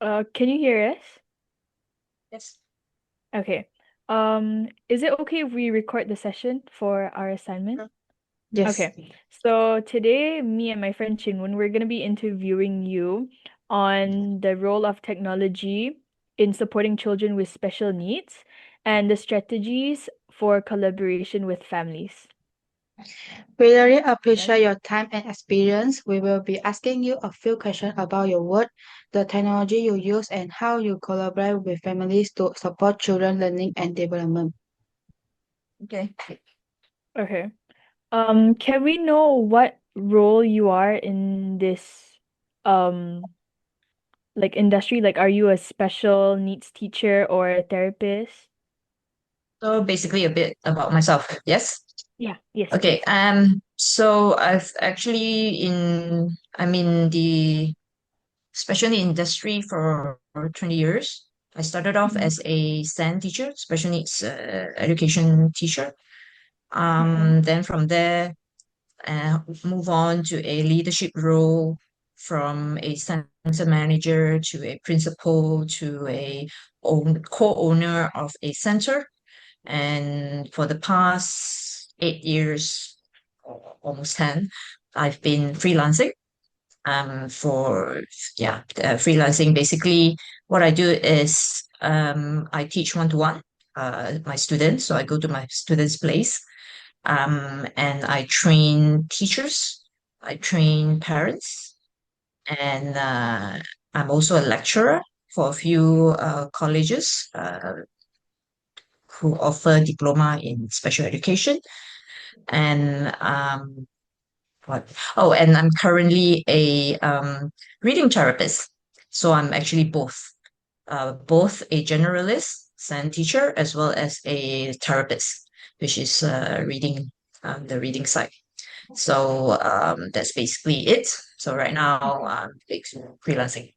Can you hear us? Yes. Okay. Is it okay if we record the session for our assignment? Sure. Yes. Okay. So today, me and my friend Chingun, we're gonna be interviewing you on the role of technology in supporting children with special needs and the strategies for collaboration with families. We really Right? appreciate your time and experience. We will be asking you a few questions about your work, the technology you use, and how you collaborate with families to support children learning and development. Okay. Okay. Can we know what role you are in this um like industry? Like, are you a special needs teacher or a therapist? So basically a bit about myself. Yes. Yeah, yes, Okay. please. So I'm in the special needs industry for 20 years. I started off Mm-hmm. as a STEM teacher, special needs education teacher. Mm-hmm. Then from there, move on to a leadership role from a center manager to a principal to co-owner of a center. And for the past 8 years, or almost 10, I've been freelancing. For yeah, freelancing. Basically, what I do is I teach one-to-one my students. So I go to my students' place and I train teachers, I train parents, and I'm also a lecturer for a few colleges who offer diploma in special education. And what? Oh, and I'm currently a reading therapist. So I'm actually both a generalist, SEN teacher, as well as a therapist, which is reading the reading side. So that's basically it. So right now Mm-hmm. I'm freelancing.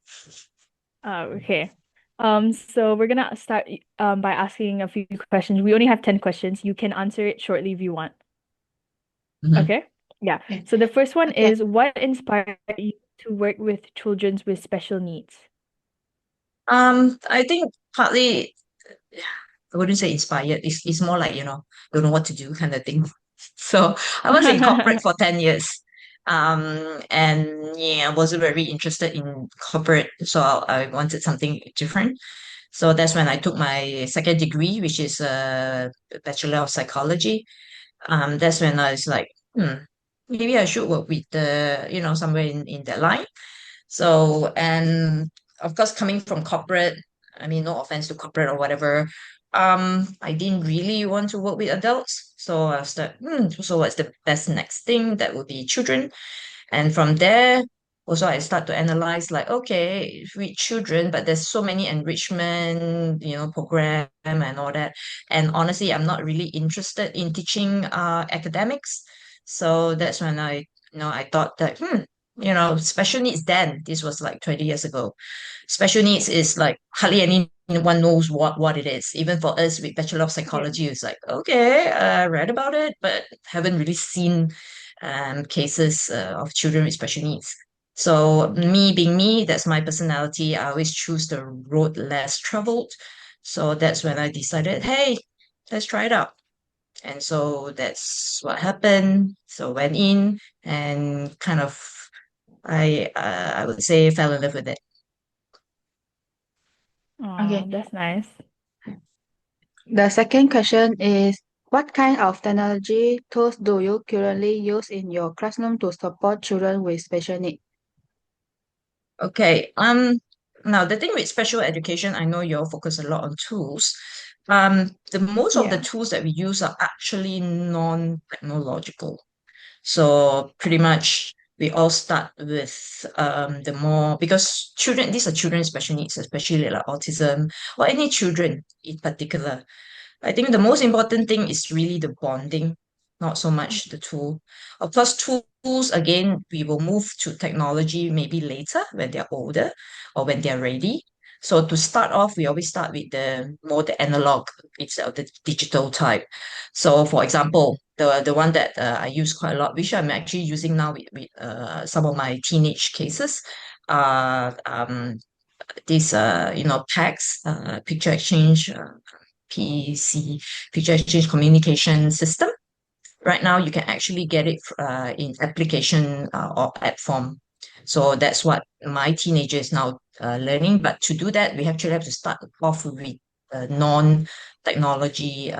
Okay. So we're gonna start by asking a few questions. We only have 10 questions. You can answer it shortly if you want. Mhm. Okay? Yeah. Okay. So the first one Okay. is what inspired you to work with children with special needs? I think partly I wouldn't say inspired. It's more like, don't know what to do kind of thing. So I was in corporate for 10 years. And yeah, I wasn't very interested in corporate. So I wanted something different. So that's when I took my second degree, which is a Bachelor of Psychology. That's when I was like, maybe I should work with somewhere in that line. So, and of course, coming from corporate, I mean, no offense to corporate or whatever, I didn't really want to work with adults. So I was like, so what's the best next thing? That would be children. And from there, also I start to analyze like, okay, with children, but there's so many enrichment, program and all that. And honestly, I'm not really interested in teaching academics. So that's when I thought that, special needs then, this was like 20 years ago. Special needs is like hardly anyone knows what it is. Even for us with Bachelor of Yeah. Psychology, it's like, okay, I read about it, but haven't really seen cases of children with special needs. So me being me, that's my personality. I always choose the road less traveled. So that's when I decided, hey, let's try it out. And so that's what happened. So went in and kind of I would say fell in love with it. Oh, Okay. that's nice. The second question is, what kind of technology tools do you currently use in your classroom to support children with special needs? Okay. Now the thing with special education, I know you all focus a lot on tools. The most of the Yeah. tools that we use are actually non-technological. So pretty much we all start with the more because these are children with special needs, especially like autism or any children in particular. I think the most important thing is really the bonding, not so much the tool. Of course, tools, again, we will move to technology maybe later when they're older or when they're ready. So to start off, we always start with the analog instead of the digital type. So for example, the one that I use quite a lot, which I'm actually using now with some of my teenage cases, are these PACS, picture exchange, PEC, picture exchange communication system. Right now, you can actually get it in application or app form. So that's what my teenager is now learning. But to do that, we actually have to start off with non-technology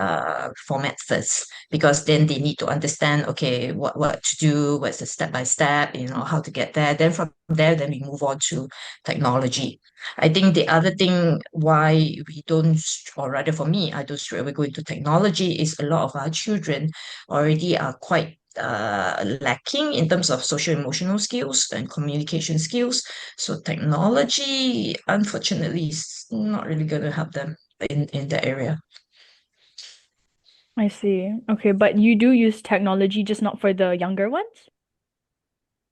format first, because then they need to understand, okay, what to do, what's the step by step, how to get there. Then from there, then we move on to technology. I think the other thing why we don't, or rather for me, I don't straight away go into technology is a lot of our children already are quite lacking in terms of social emotional skills and communication skills. So technology, unfortunately, is not really going to help them in that area. I see. Okay, but you do use technology, just not for the younger ones?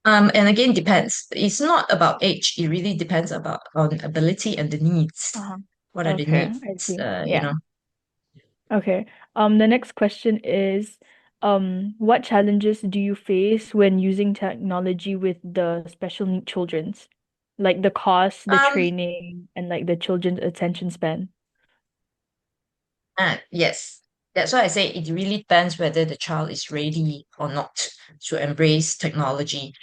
And again, depends. It's not about age. It really depends about on ability and the needs. Uh-huh. What are the Okay, needs? I see. You Yeah. know. Okay. The next question is, what challenges do you face when using technology with the special need children's? Like the cost, the Um, training, and like the children's attention span. Yes, that's why I say it really depends whether the child is ready or not to embrace technology.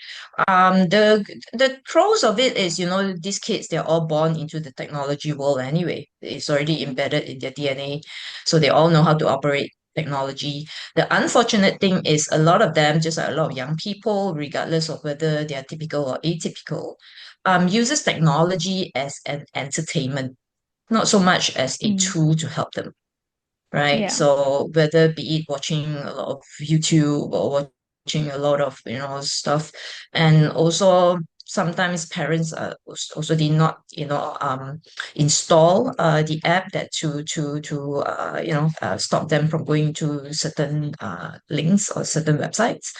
The pros of it is, these kids, they're all born into the technology world anyway. It's already embedded in their DNA, so they all know how to operate technology. The unfortunate thing is a lot of them, just like a lot of young people, regardless of whether they are typical or atypical, uses technology as an entertainment, not so much as a Mm. tool to help them, right? Yeah. So whether be it watching a lot of YouTube or watching a lot of stuff, and also sometimes parents also did not install the app that to stop them from going to certain links or certain websites.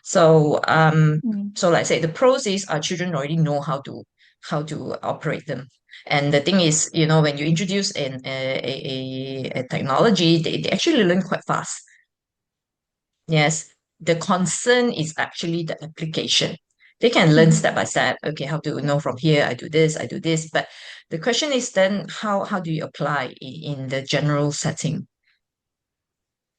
So Mm. like I say, the pros is our children already know how to operate them. And the thing is, when you introduce a technology, they actually learn quite fast. Yes. The concern is actually the application. They can learn Mhm. step by step. Okay, how to know from here, I do this, I do this. But the question is then how do you apply in the general setting?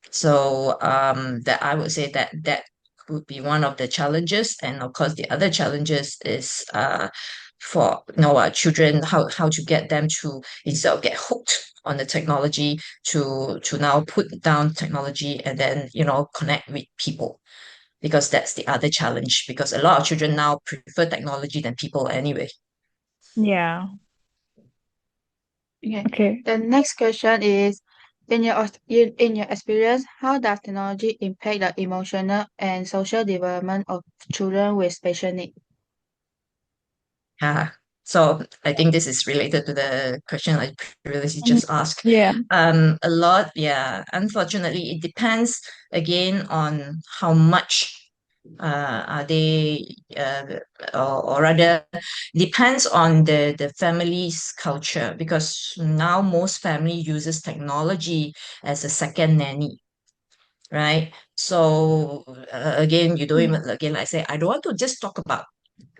So that I would say that would be one of the challenges. And of course, the other challenges is for our children, how to get them to, instead of get hooked on the technology, to now put down technology and then connect with people, because that's the other challenge, because a lot of children now prefer technology than people anyway. Yeah. Okay. Okay. The next question is, in your experience, how does technology impact the emotional and social development of children with special needs? Yeah. So I think this is related to the question I previously Mhm. just asked. Yeah. A lot, yeah. Unfortunately, it depends again on how much are they, or rather, depends on the family's culture, because now most family uses technology as a second nanny, right? So again, you don't Mm. even, again, like I say, I don't want to just talk about,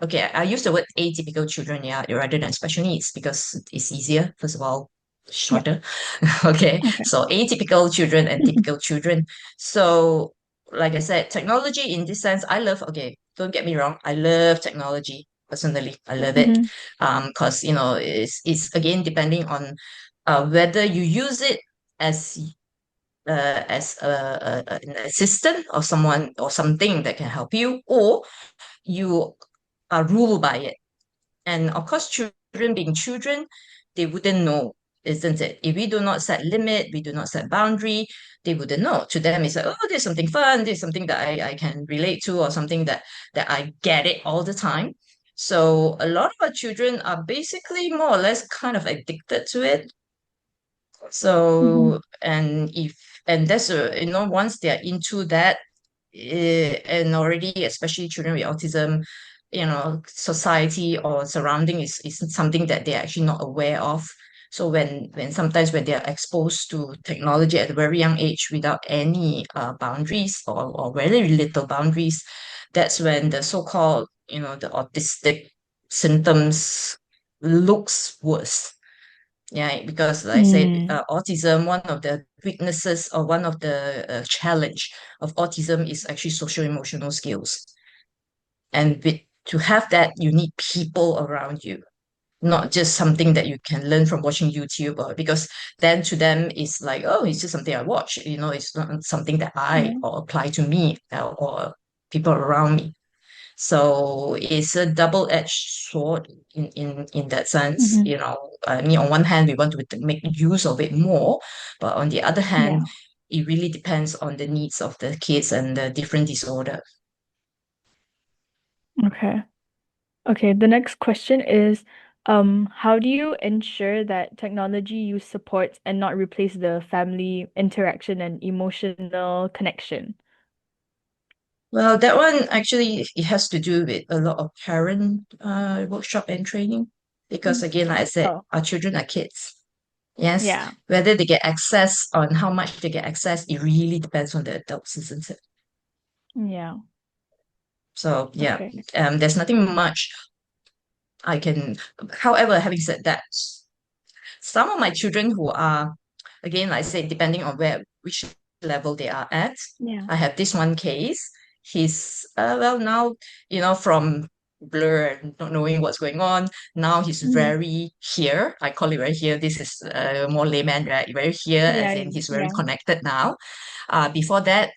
okay, I use the word atypical children, yeah, rather than special needs, because it's easier, first of all, Yeah. shorter. Okay, Okay. so atypical children and typical children. So, like I said, technology in this sense, I love, okay, don't get me wrong, I love technology personally. I love it. Mhm. Because it's again depending on whether you use it as an assistant or someone or something that can help you, or you are ruled by it. And of course, children being children, they wouldn't know, isn't it? If we do not set limit, we do not set boundary, they wouldn't know. To them, it's like, oh, there's something fun, there's something that I can relate to, or something that I get it all the time. So a lot of our children are basically more or less kind of addicted to it. Mhm. So, and that's once they're into that, and already, especially children with autism, society or surrounding is something that they're actually not aware of. So when sometimes when they're exposed to technology at a very young age without any boundaries, or very little boundaries, that's when the so-called, the autistic symptoms looks worse. Yeah, because like I said, Mm. autism, one of the weaknesses or one of the challenge of autism is actually social emotional skills. And to have that, you need people around you, not just something that you can learn from watching YouTube, or because then to them it's like, oh, it's just something I watch. It's not something that I Yeah. or apply to me or people around me. So it's a double-edged sword in that sense. Mm-hmm. I mean, on one hand, we want to make use of it more, but on the other hand, Yeah. it really depends on the needs of the kids and the different disorder. Okay. Okay, the next question is, how do you ensure that technology use supports and not replace the family interaction and emotional connection? Well, that one actually it has to do with a lot of parent workshop and training. Because Mm. again, like I said, Oh, our children are kids. Yes, yeah. whether they get access on how much they get access, it really depends on the adults, isn't it? Yeah. So yeah, Okay. there's nothing much I can. However, having said that, some of my children who are, again, like I said, depending on which level they are at. Yeah. I have this one case. He's well now, from blur and not knowing what's going on. Now he's Mm. very here. I call it very here. This is more layman, right? Very here, as Yeah, in he's very yeah. connected now. Before that,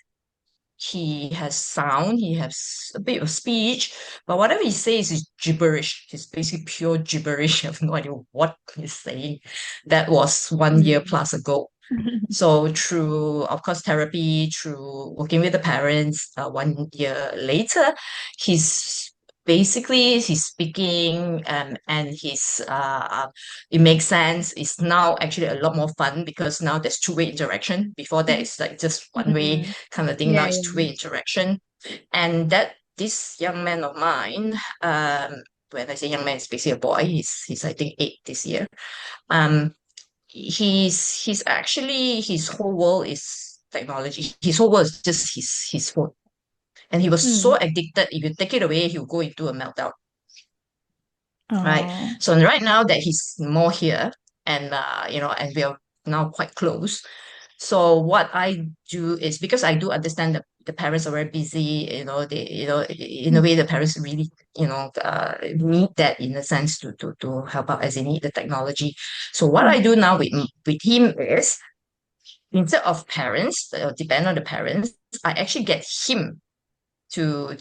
he has sound, he has a bit of speech, but whatever he says is gibberish. It's basically pure gibberish. I have no idea what he's saying. That was 1 year Mm. plus ago. So through, of course, therapy, through working with the parents, 1 year later, he's he's speaking, and it makes sense. It's now actually a lot more fun because now there's two-way interaction. Before that, it's like just one way Mm. kind of thing. Now Yeah, it's yeah. two-way interaction. And that this young man of mine, when I say young man, it's basically a boy. He's I think 8 this year. Um, he's actually his whole world is technology. His whole world is just his phone. And he was so Mm. addicted, if you take it away, he'll go into a meltdown. Right. Oh. So right now that he's more here and and we are now quite close. So what I do is, because I do understand that the parents are very busy, in a Mm. way the parents really, need that in a sense to help out as they need the technology. So what I do Mm. now with him is, instead of parents, depend on the parents, I actually get him to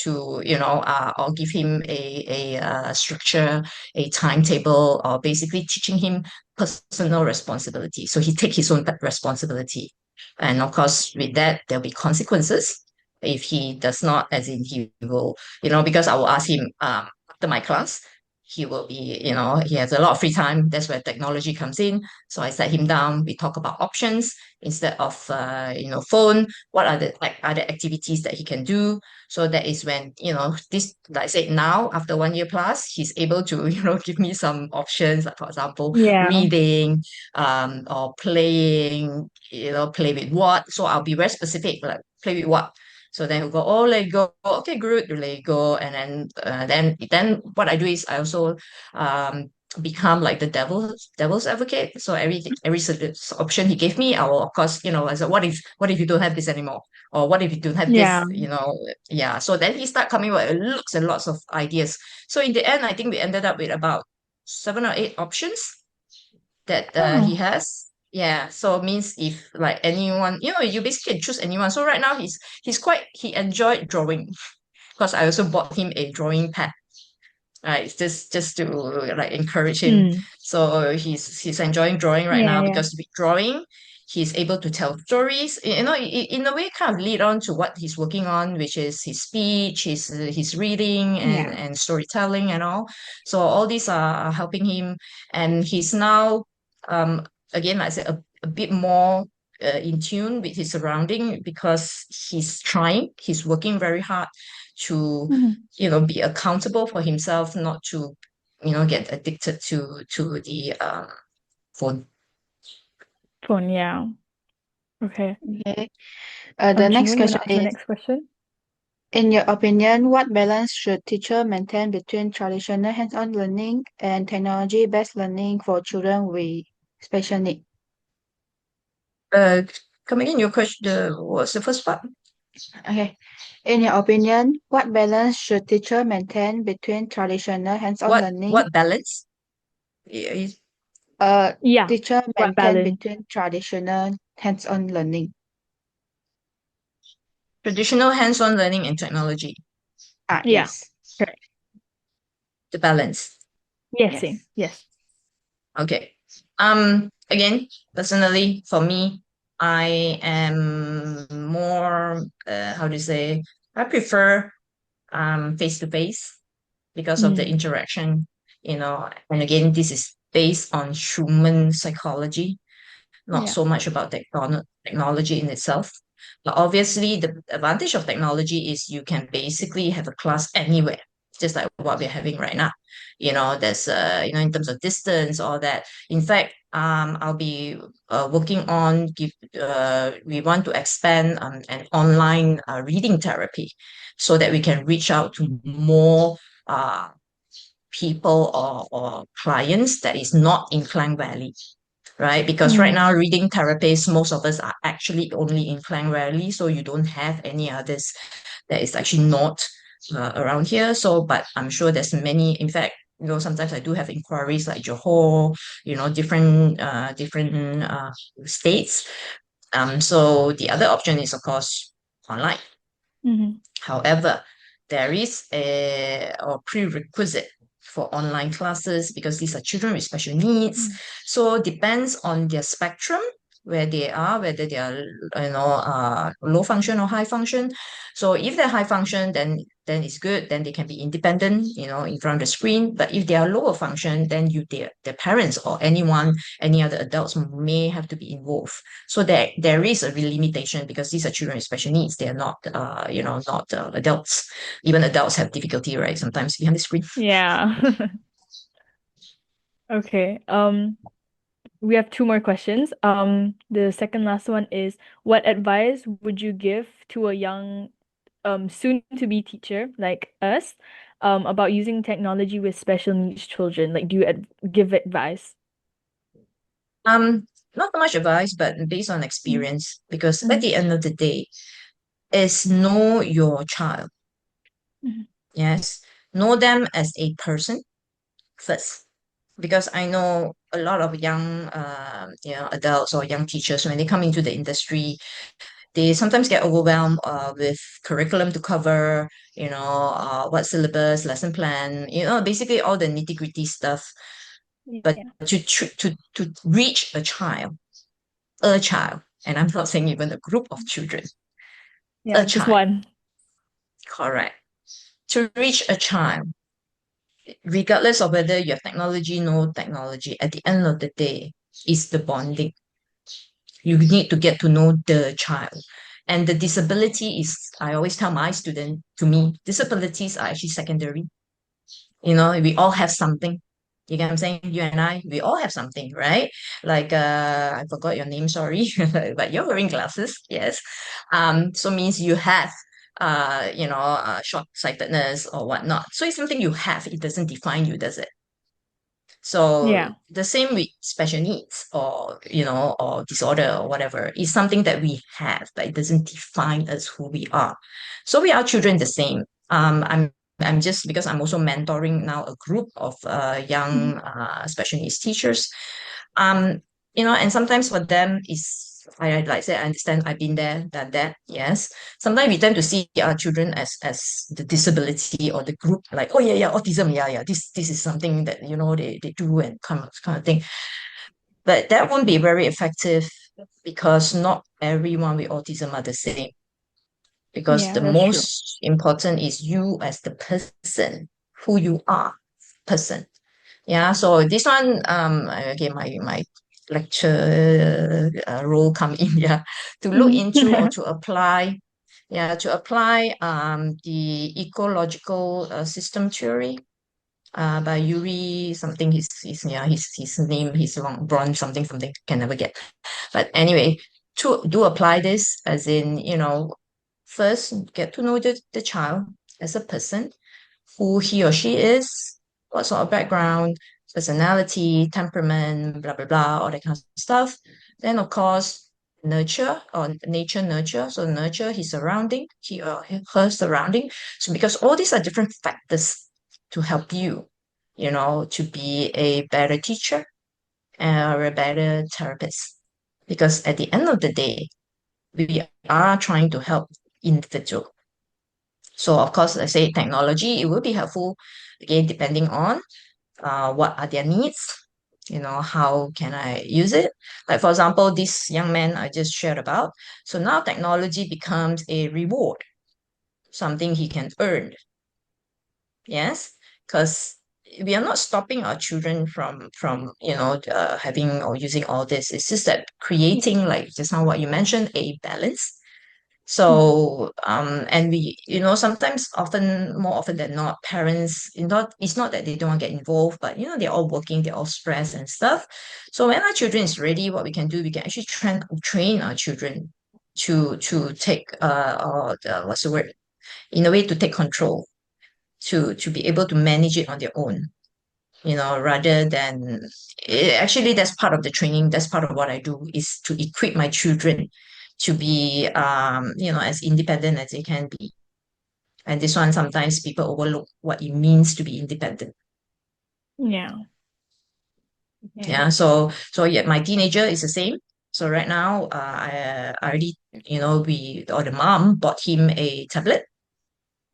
or give him a structure, a timetable, or basically teaching him personal responsibility. So he take his own responsibility, and of course with that there'll be consequences if he does not, as in he will, because I will ask him after my class. He will be, he has a lot of free time. That's where technology comes in. So I set him down. We talk about options instead of, phone. What are the like other activities that he can do? So that is when, this, like I said, now after 1 year plus, he's able to, give me some options, like for example, Yeah. reading, or playing, play with what. So I'll be very specific, like play with what. So then he'll go, oh, Lego. Okay, good, Lego. And then what I do is I also become like the devil's advocate. So every option he gave me, I will, of course, I said, what if you don't have this anymore? Or what if you don't have Yeah. this, yeah. So then he start coming with lots and lots of ideas. So in the end, I think we ended up with about 7 or 8 options that he Oh. has. Yeah, so means if like anyone, you basically can choose anyone. So right now he enjoyed drawing, because I also bought him a drawing pad. Right, it's just to like encourage him. Mm. So he's enjoying drawing right Yeah, now, yeah. because with drawing, he's able to tell stories. In a way, kind of lead on to what he's working on, which is his speech, his reading, and Yeah. storytelling and all. So all these are helping him, and he's now, um again, like I said, a bit more in tune with his surrounding, because he's working very hard to Mhm. be accountable for himself, not to get addicted to the phone. Phone, yeah. Okay. Okay. The next Chinwen, you want question to ask the is, next question? In your opinion, what balance should teachers maintain between traditional hands-on learning and technology-based learning for children with special needs? Uh, Come again, your question, what's the first part? Okay. In your opinion, what balance should teachers maintain between traditional hands-on learning What balance? Yeah, uh Yeah, teacher what maintain balance? between traditional hands-on learning? traditional hands-on learning and technology, Yeah, Yes. correct. the balance. Yes, same. Yes. Yes. Okay. Again, personally, for me, I am more, how do you say, I prefer face to face because of the Mm. interaction, and again, this is based on human psychology, not Yeah. so much about technology in itself. But obviously, the advantage of technology is you can basically have a class anywhere, just like what we're having right now. There's in terms of distance, all that. In fact, I'll be working on we want to expand an online reading therapy so that we can reach out to more people or clients that is not in Klang Valley, right? Because right Mm. now, reading therapists, most of us are actually only in Klang Valley, so you don't have any others that is actually not around here. So, but I'm sure there's many. In fact, sometimes I do have inquiries like Johor, different states. So the other option is, of course, online. Mm-hmm. However, there is a prerequisite for online classes because these are children with special needs. Mm. So depends on their spectrum where they are, whether they are low function or high function. So if they're high function, then it's good. Then they can be independent, in front of the screen. But if they are lower function, then their parents or any other adults may have to be involved. So there is a real limitation because these are children with special needs. They are not, not adults. Even adults have difficulty, right? Sometimes behind the screen. Yeah. Okay. We have two more questions. The second last one is, what advice would you give to a young, soon to be teacher like us, about using technology with special needs children? Like, do you give advice? Um, Not so much advice, but based on Mm. experience, because at Mhm. the end of the day, is know your child. Mhm. Yes, know them as a person first. Because I know a lot of young, adults or young teachers when they come into the industry, they sometimes get overwhelmed with curriculum to cover, what syllabus, lesson plan, basically all the nitty-gritty stuff. But Yeah. to reach a child, and I'm not saying even a group of children, a Yeah, just child, one. correct. To reach a child, regardless of whether you have technology, no technology, at the end of the day, is the bonding. You need to get to know the child. And the disability is, I always tell my student, to me, disabilities are actually secondary. We all have something. You get what I'm saying? You and I, we all have something, right? Like I forgot your name, sorry, but you're wearing glasses, yes. So means you have short-sightedness or whatnot. So it's something you have. It doesn't define you, does it? So Yeah. the same with special needs or disorder or whatever is something that we have, but it doesn't define us who we are. So we are children the same. I'm just because I'm also mentoring now a group of Mhm. young special needs teachers. Um, and sometimes for them is like I said, I understand I've been there, done that, yes. Sometimes we tend to see our children as the disability or the group, like, oh yeah, autism, yeah, this is something that they do and kind of thing. But that won't be very effective because not everyone with autism are the same. Because Yeah, the that's true. most important is you as the person, who you are, person. Yeah, so this one, again, my lecture role come in, yeah, to look Mhm. into or to apply, yeah, to apply the ecological system theory by Yuri something. His name, his long bronze something can never get. But anyway, to do apply this as in first get to know the child as a person, who he or she is, what sort of background, personality, temperament, blah, blah, blah, all that kind of stuff. Then, of course, nurture or nature nurture. So nurture his surrounding, he or her surrounding. So because all these are different factors to help you, to be a better teacher or a better therapist. Because at the end of the day, we are trying to help individual. So of course, I say technology, it will be helpful again, depending on what are their needs, how can I use it? Like for example, this young man I just shared about. So now technology becomes a reward, something he can earn. Yes, because we are not stopping our children from having or using all this. It's just that creating, like just now what you mentioned, a balance. So, and sometimes more often than not, parents, it's not that they don't want to get involved, but they're all working, they're all stressed and stuff. So when our children is ready, what we can do, we can actually train our children to take or what's the word? In a way to take control, to be able to manage it on their own, rather than actually that's part of the training. That's part of what I do, is to equip my children to be as independent as they can be. And this one, sometimes people overlook what it means to be independent. Yeah. Yeah. So yeah, my teenager is the same. So right now, I already, the mom bought him a tablet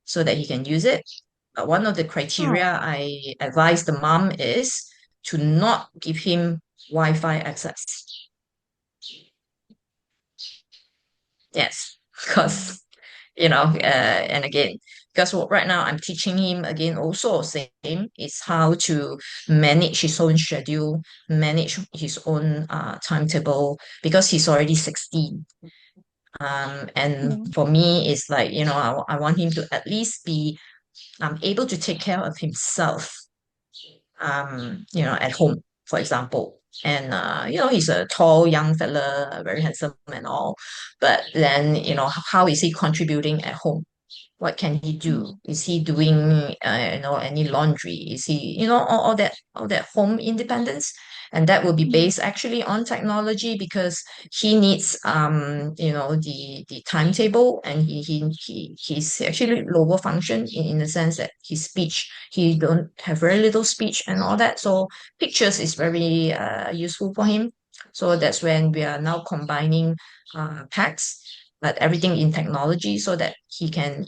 so that he can use it. But one of the criteria Oh. I advise the mom is to not give him Wi-Fi access. Yes, because and again, because right now I'm teaching him again also same is how to manage his own schedule, manage his own timetable, because he's already 16. And Mm. for me, it's like, I want him to at least be able to take care of himself, at home, for example. And he's a tall young fella, very handsome and all. But then, how is he contributing at home? What can he do? Is he doing any laundry? Is he, all that home independence? And that will be based actually on technology, because he needs the timetable, and he's actually lower function in the sense that his speech, he don't have very little speech and all that. So pictures is very useful for him. So that's when we are now combining packs, but everything in technology, so that he can,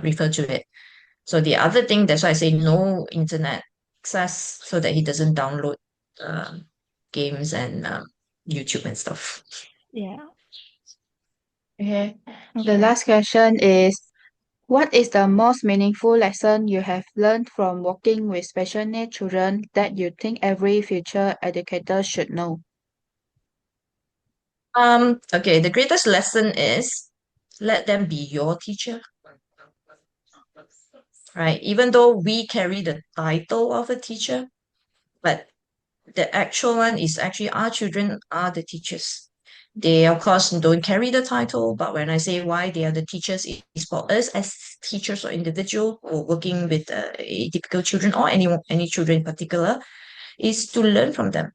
refer to it. So the other thing, that's why I say no internet access, so that he doesn't download uh, games and YouTube and stuff. Yeah. Okay. The Okay. last question is, what is the most meaningful lesson you have learned from working with special needs children that you think every future educator should know? Okay, the greatest lesson is let them be your teacher, right? Even though we carry the title of a teacher, but the actual one is actually our children are the teachers. They, of course, don't carry the title, but when I say why they are the teachers, it's for us as teachers or individual or working with typical children, or any children in particular, is to learn from them.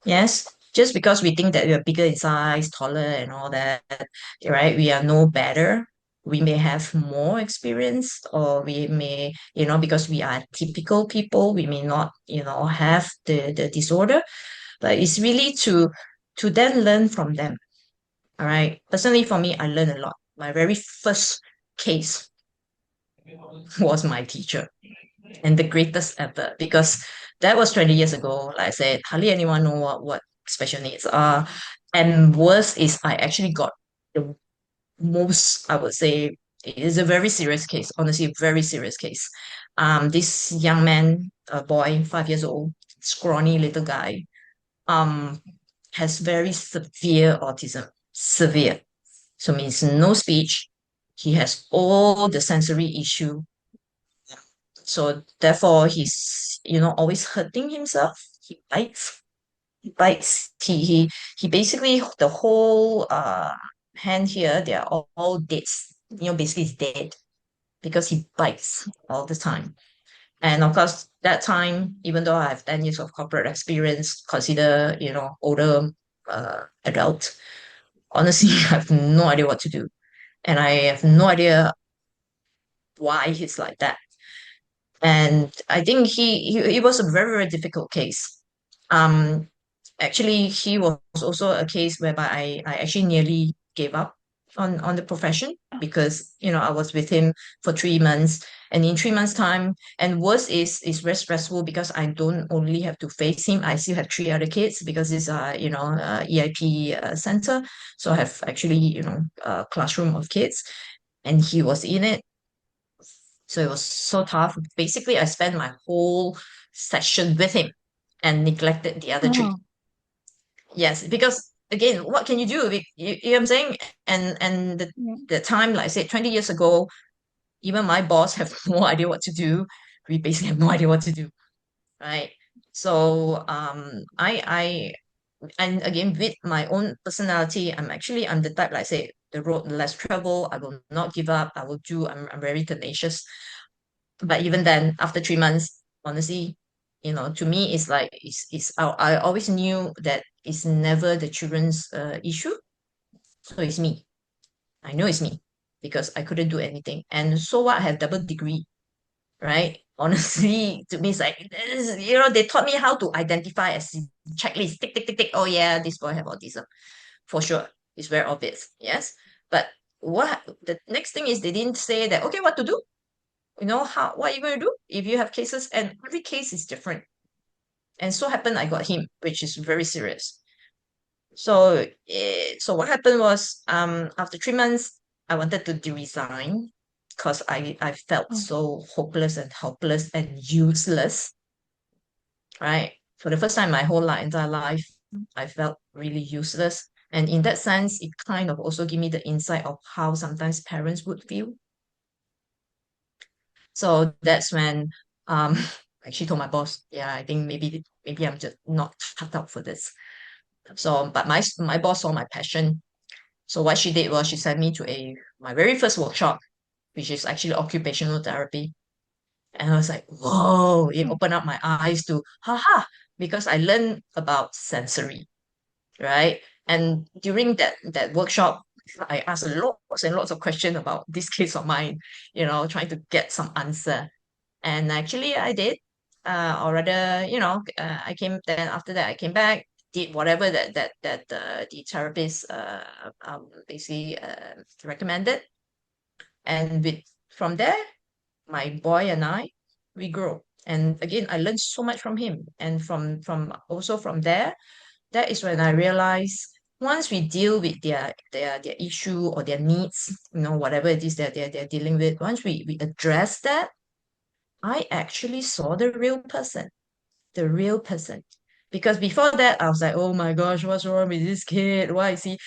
Yes, just because we think that we are bigger in size, taller, and all that, right? We are no better. We may have more experience, or we may, because we are typical people, we may not, have the disorder. But it's really to then learn from them. All right. Personally, for me, I learned a lot. My very first case was my teacher, and the greatest ever, because that was 20 years ago. Like I said, hardly anyone know what special needs are. And worse is, I actually got the most, I would say, it is a very serious case, honestly, a very serious case. This young man, a boy, 5 years old, scrawny little guy, um, has very severe autism, severe. So means no speech. He has all the sensory issue. So therefore, he's always hurting himself. He bites. He bites. He basically, the whole hand here, they're all dead. Basically it's dead because he bites all the time. And of course, that time, even though I have 10 years of corporate experience, consider, older adult, honestly, I have no idea what to do. And I have no idea why he's like that. And I think he was a very, very difficult case. Um, Actually, he was also a case whereby I actually nearly gave up on the profession because I was with him for 3 months, and in 3 months time, and worse is very stressful because I don't only have to face him, I still have three other kids because it's EIP center. So I have actually a classroom of kids, and he was in it. So it was so tough. Basically, I spent my whole session with him and neglected the other three. Oh. Yes, because again, what can you do? You know what I'm saying? And Yeah. the time, like I said, 20 years ago, even my boss have no idea what to do. We basically have no idea what to do, right? So I and again with my own personality, I'm the type, like I say, the road less travel, I will not give up. I'm very tenacious. But even then, after 3 months, honestly, to me, it's like I always knew that it's never the children's issue. So it's me. I know it's me because I couldn't do anything. And so what? I have double degree, right? Honestly, to me, it's like they taught me how to identify as checklist, tick, tick, tick, tick. Oh yeah, this boy have autism for sure. It's very obvious, yes. But what the next thing is they didn't say that, okay, what to do? What are you going to do if you have cases? And every case is different. And so happened I got him, which is very serious. So what happened was, after 3 months, I wanted to resign because I felt Oh. so hopeless and helpless and useless, right? For the first time in my whole entire life, I felt really useless. And in that sense, it kind of also gave me the insight of how sometimes parents would feel. So that's when I actually told my boss, yeah, I think maybe I'm just not cut out for this. So, but my boss saw my passion. So what she did was she sent me to my very first workshop, which is actually occupational therapy. And I was like, whoa, it Oh. opened up my eyes to haha, because I learned about sensory, right? And during that workshop, I asked lots and lots of questions about this case of mine, trying to get some answer. And actually, I did, or rather, I came. Then after that, I came back, did whatever that the therapist basically recommended, and from there, my boy and we grow. And again, I learned so much from him, and from there, that is when I realized once we deal with their issue or their needs, whatever it is that they're dealing with, once we address that, I actually saw the real person, the real person. Because before that, I was like, oh my gosh, what's wrong with this kid? Why is he,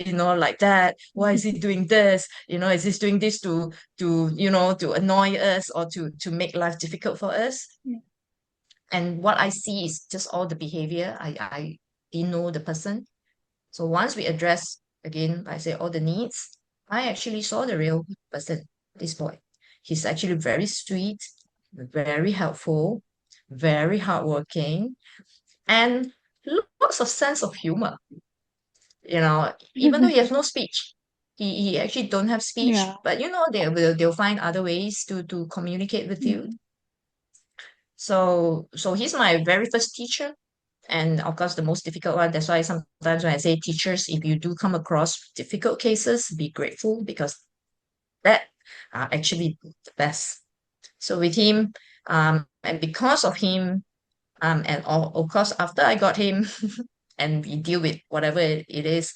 like that? Why is he doing this? Is he doing this to annoy us or to make life difficult for us? Yeah. And what I see is just all the behavior. I didn't know the person. So once we address, again, I say all the needs, I actually saw the real person, this boy. He's actually very sweet, very helpful, very hardworking, and lots of sense of humor. Even though he has no speech, he actually don't have speech, Yeah. but they'll find other ways to communicate with you. Mhm. So he's my very first teacher, and of course the most difficult one. That's why sometimes when I say teachers, if you do come across difficult cases, be grateful because that are actually the best. So with him, and because of him, and of course after I got him, and we deal with whatever it is,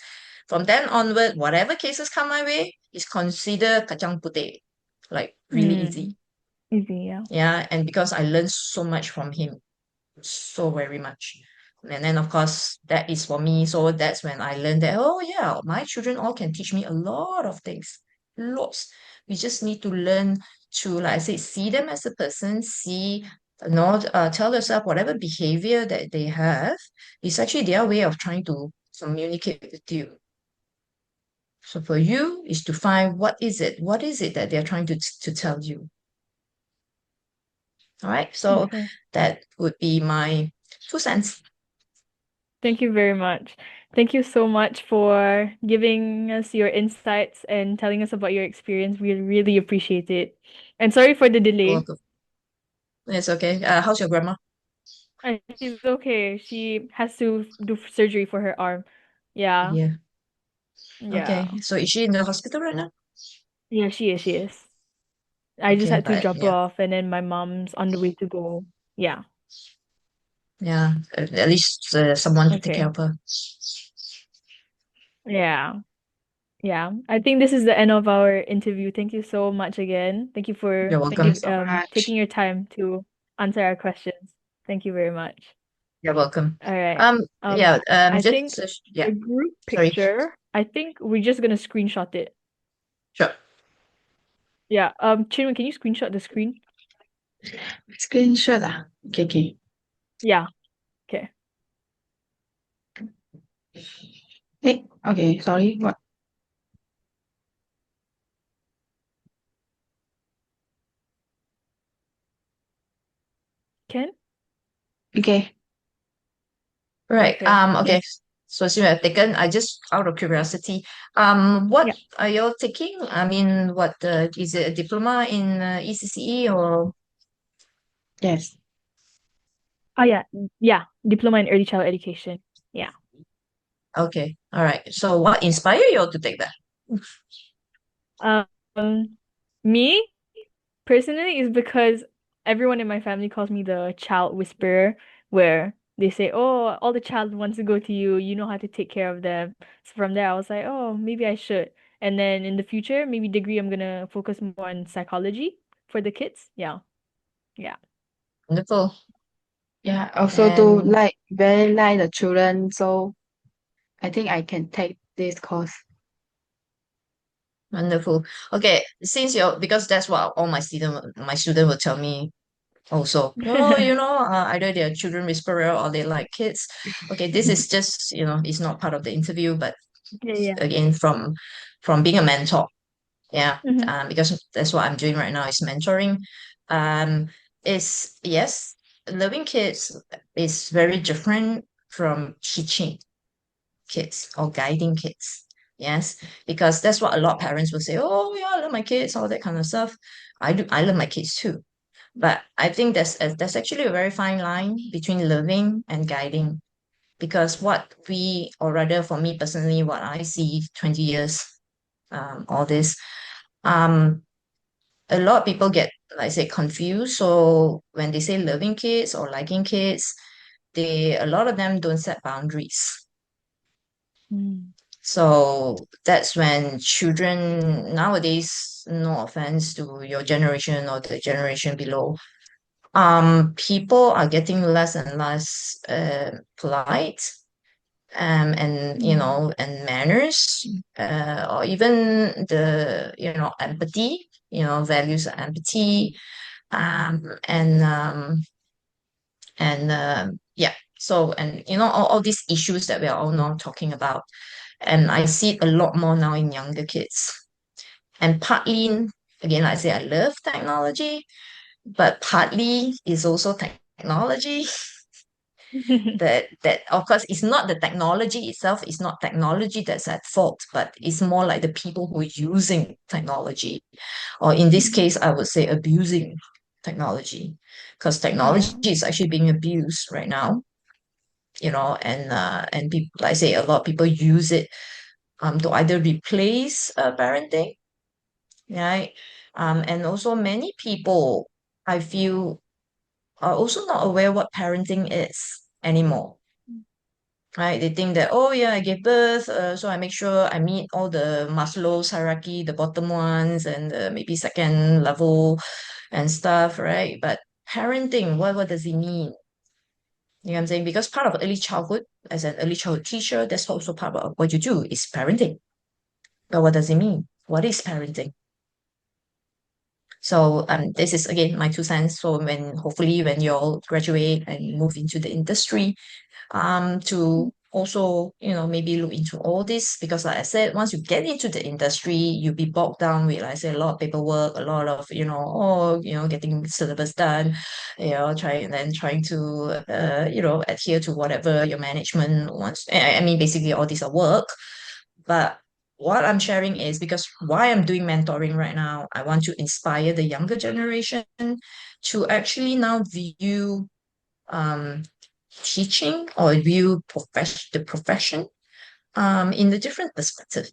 from then onward, whatever cases come my way is considered kacang putih, like really easy. Easy, yeah. Yeah, and because I learned so much from him, so very much. And then, of course, that is for me. So that's when I learned that, oh, yeah, my children all can teach me a lot of things. Lots. We just need to learn to, like I said, see them as a person, tell yourself whatever behavior that they have is actually their way of trying to communicate with you. So for you is to find what is it that they're trying to tell you. All right. So Okay. that would be my 2 cents. Thank you very much. Thank you so much for giving us your insights and telling us about your experience. We really appreciate it. And sorry for the You're delay. welcome. It's okay. How's your grandma? She's okay. She has to do surgery for her arm. Yeah. Yeah. Yeah. Okay. So is she in the hospital right now? Yeah, she is. She is. I just Okay, had to but drop her yeah, off, and then my mom's on the way to go. Yeah. yeah. At least someone to take care Okay. of her. Yeah. Yeah. I think this is the end of our interview. Thank you so much again. Thank you for You're Thank you welcome. so much. taking your time to answer our questions. Thank you very much. You're welcome. All right. Yeah. I think Just yeah. the group Sorry. picture, I think we're just gonna screenshot it. Sure. Yeah. Chinwe, can you screenshot the screen? Screenshot ah. Okay, okay. Yeah. Okay. Hey, okay, sorry. What? Ken? Okay. Right. Okay. Okay. Yes. So since you have taken, I just out of curiosity, what Yeah. are you taking? I mean, what is it a diploma in ECCE or Yes. Oh yeah. Yeah. Diploma in Early Child Education. Yeah. okay? All right. So what inspired you all to take that? Um, Me personally is because everyone in my family calls me the child whisperer, where they say, "Oh, all the child wants to go to you. You know how to take care of them." So from there, I was like, "Oh, maybe I should." And then in the future, maybe degree, I'm gonna focus more on psychology for the kids. Yeah. Yeah. Wonderful. Yeah, also to And like very like the children, so I think I can take this course. wonderful. Okay, since you're because that's what all my student will tell me also. Oh, either they're children whisperer or they like kids. Okay, this is just, it's not part of the interview, but Yeah, yeah. again from being a mentor. Yeah. Mm-hmm. Because that's what I'm doing right now is mentoring. Um, is yes, loving kids is very different from teaching kids or guiding kids. Yes, because that's what a lot of parents will say. Oh, yeah, I love my kids, all that kind of stuff. I do. I love my kids too. But I think there's actually a very fine line between loving and guiding. Because what we, or rather for me personally, what I see 20 years, all this, um, a lot of people get, like I say, confused. So when they say loving kids or liking kids, a lot of them don't set boundaries. Mm. So that's when children nowadays, no offense to your generation or the generation below, people are getting less and less polite, and Mm. and manners, or even the empathy, values of empathy, um, and um, and yeah. So and all these issues that we are all now talking about, and I see it a lot more now in younger kids. And partly, again, like I say I love technology, but partly is also technology that of course it's not the technology itself, it's not technology that's at fault, but it's more like the people who are using technology, or in this Mhm. case I would say abusing technology, because Yeah. technology is actually being abused right now, and people, like I say, a lot of people use it to either replace parenting, right? And also many people, I feel, are also not aware what parenting is anymore, right? They think that, oh yeah, I gave birth, so I make sure I meet all the Maslow's hierarchy, the bottom ones, and maybe second level and stuff, right? But parenting, what does it mean? You know what I'm saying? Because part of early childhood, as an early childhood teacher, that's also part of what you do is parenting. But what does it mean? What is parenting? So this is again my 2 cents. So hopefully when you all graduate and move into the industry, to also, maybe look into all this because like I said, once you get into the industry, you'll be bogged down with, like I said, a lot of paperwork, a lot of, getting syllabus done, trying to, adhere to whatever your management wants. I mean, basically all these are work. But what I'm sharing is because why I'm doing mentoring right now, I want to inspire the younger generation to actually now view um, teaching or view the profession in a different perspective.